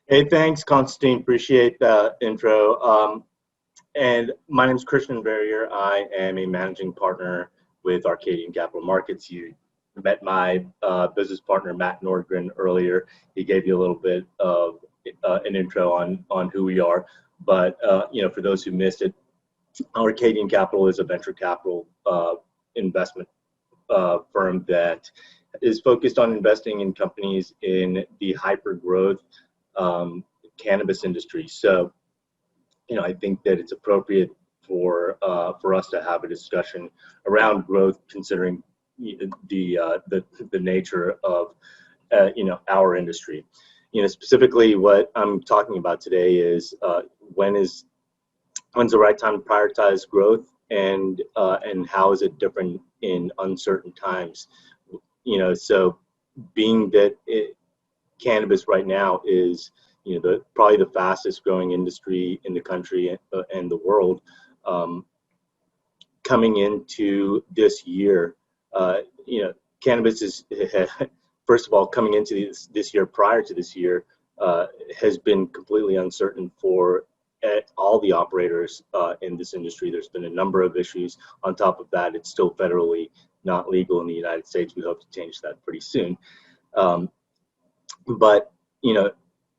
Hey, thanks, Constantine. Appreciate the intro. And my name is Krishnan Varier. I am a managing partner with Arcadian Capital Markets. You met my business partner, Matt Nordgren, earlier. He gave you a little bit of an intro on who we are. But, for those who missed it, Arcadian Capital is a venture capital investment firm that is focused on investing in companies in the hyper growth cannabis industry. So, I think that it's appropriate for us to have a discussion around growth, considering the nature of our industry. Specifically, what I'm talking about today is when's the right time to prioritize growth, and how is it different in uncertain times. So being that cannabis right now is probably the fastest growing industry in the country and the world. Coming into this year, cannabis is first of all, coming into this year, prior to this year, has been completely uncertain for all the operators in this industry. There's been a number of issues. On top of that, it's still federally not legal in the United States. We hope to change that pretty soon. But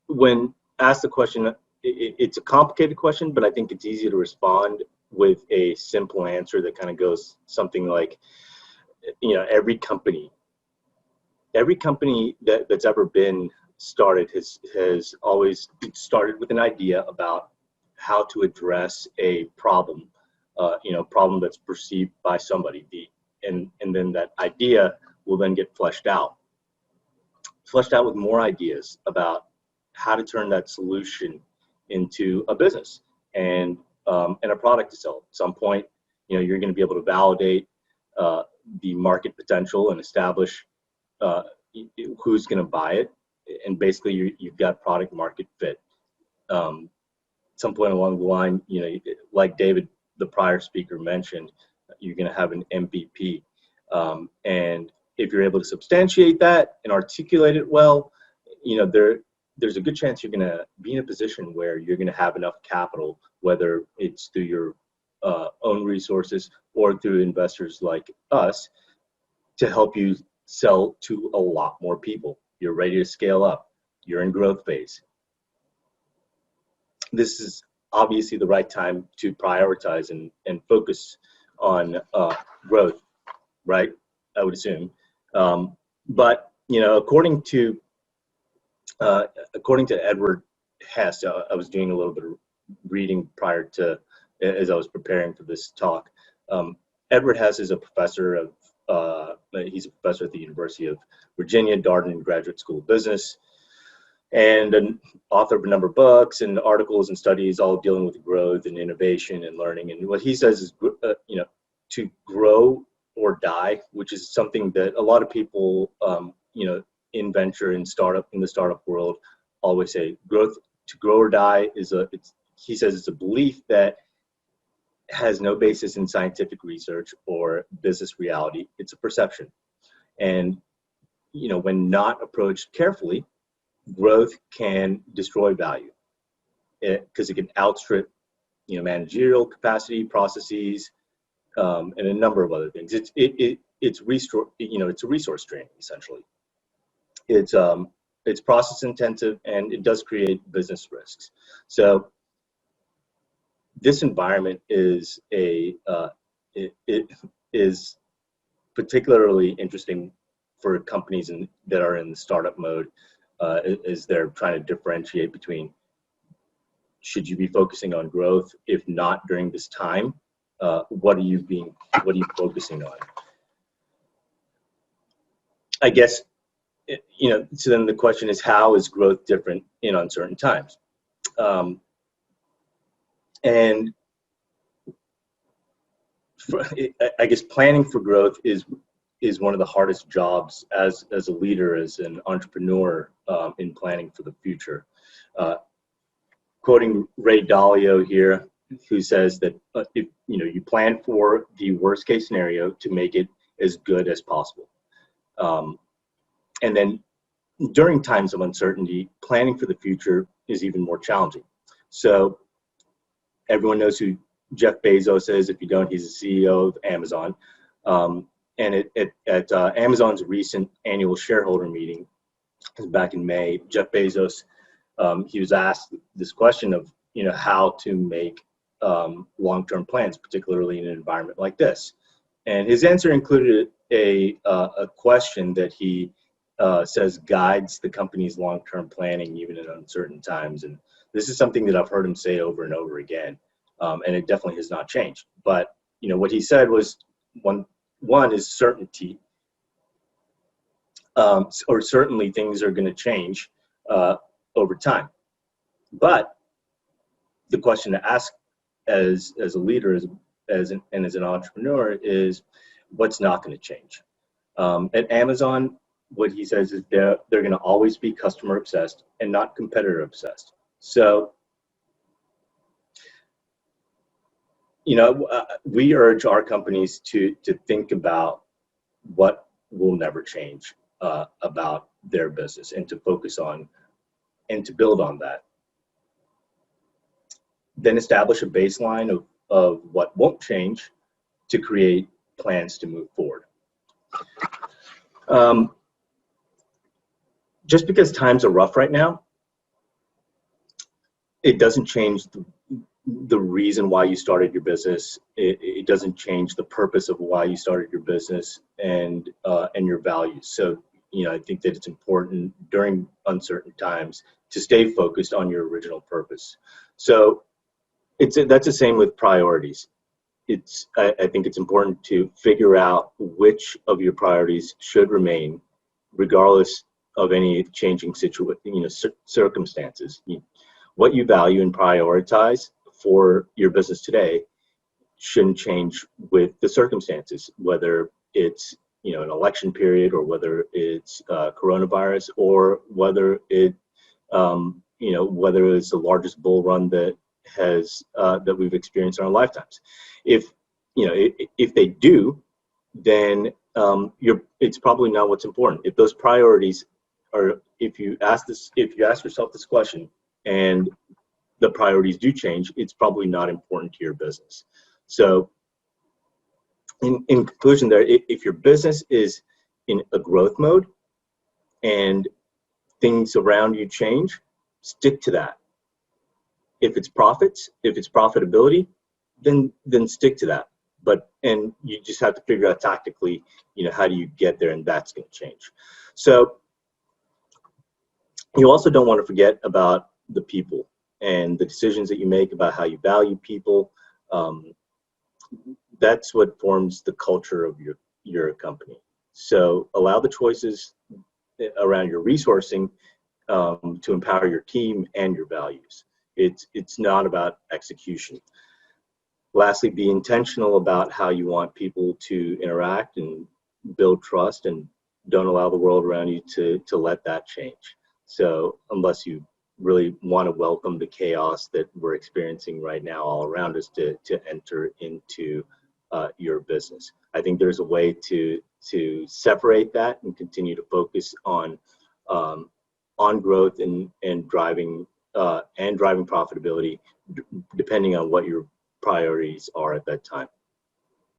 when asked the question, it's a complicated question, but I think it's easy to respond with a simple answer that kind of goes something like, every company that's ever been started has always started with an idea about how to address a problem, problem that's perceived by somebody. And then that idea will then get fleshed out with more ideas about how to turn that solution into a business and a product to sell. At some point, you're going to be able to validate the market potential and establish who's going to buy it, and basically you've got product market fit. Some point along the line, like David, the prior speaker, mentioned, you're going to have an MVP, and if you're able to substantiate that and articulate it well, there's a good chance you're going to be in a position where you're going to have enough capital, whether it's through your own resources or through investors like us, to help you sell to a lot more people. You're ready to scale up. You're in growth phase. This is obviously the right time to prioritize and focus on growth, right? I would assume. But according to Edward Hess, I was doing a little bit of reading prior to, as I was preparing for this talk. Edward Hess is a professor he's a professor at the University of Virginia, Darden Graduate School of Business, and an author of a number of books and articles and studies, all dealing with growth and innovation and learning. And what he says is, to grow or die, which is something that a lot of people, in venture and in the startup world, always say. To grow or die he says it's a belief that has no basis in scientific research or business reality. It's a perception. And, when not approached carefully, growth can destroy value because it can outstrip, managerial capacity, processes, and a number of other things. It's a resource drain, essentially. It's process intensive, and it does create business risks. So this environment is it is particularly interesting for companies that are in the startup mode, as they're trying to differentiate between, should you be focusing on growth? If not during this time, what are you focusing on? I guess, so then the question is, how is growth different in uncertain times? And I guess planning for growth is one of the hardest jobs as a leader, as an entrepreneur, in planning for the future. Quoting Ray Dalio here, who says that if you plan for the worst case scenario to make it as good as possible. And then during times of uncertainty, planning for the future is even more challenging. So everyone knows who Jeff Bezos is. If you don't, he's the CEO of Amazon. And at Amazon's recent annual shareholder meeting back in May, Jeff Bezos, he was asked this question of, how to make long-term plans, particularly in an environment like this. And his answer included a question that he says guides the company's long-term planning even in uncertain times. And this is something that I've heard him say over and over again, and it definitely has not changed. But what he said was one is certainty, or certainly things are going to change over time. But the question to ask as a leader, as an entrepreneur, is what's not going to change. At Amazon, what he says is they're going to always be customer obsessed and not competitor obsessed. So, we urge our companies to think about what will never change about their business, and to focus on and to build on that. Then establish a baseline of what won't change to create plans to move forward. Just because times are rough right now, it doesn't change the reason why you started your business. It doesn't change the purpose of why you started your business and your values. So, I think that it's important during uncertain times to stay focused on your original purpose. So that's the same with priorities. I think it's important to figure out which of your priorities should remain regardless of any changing circumstances. What you value and prioritize for your business today shouldn't change with the circumstances, whether it's an election period, or whether it's coronavirus, or whether whether it's the largest bull run that we've experienced in our lifetimes. If they do, then it's probably not what's important. If those priorities are, if you ask yourself this question and the priorities do change, it's probably not important to your business. So in conclusion there, if your business is in a growth mode and things around you change, stick to that. If it's profits, if it's profitability, then stick to that. And you just have to figure out tactically, how do you get there, and that's going to change. So you also don't want to forget about the people and the decisions that you make about how you value people. That's what forms the culture of your company. So allow the choices around your resourcing to empower your team and your values. It's not about execution. Lastly, be intentional about how you want people to interact and build trust, and don't allow the world around you to let that change. So unless you really want to welcome the chaos that we're experiencing right now all around us to enter into your business. I think there's a way to separate that and continue to focus on growth and driving profitability, depending on what your priorities are at that time.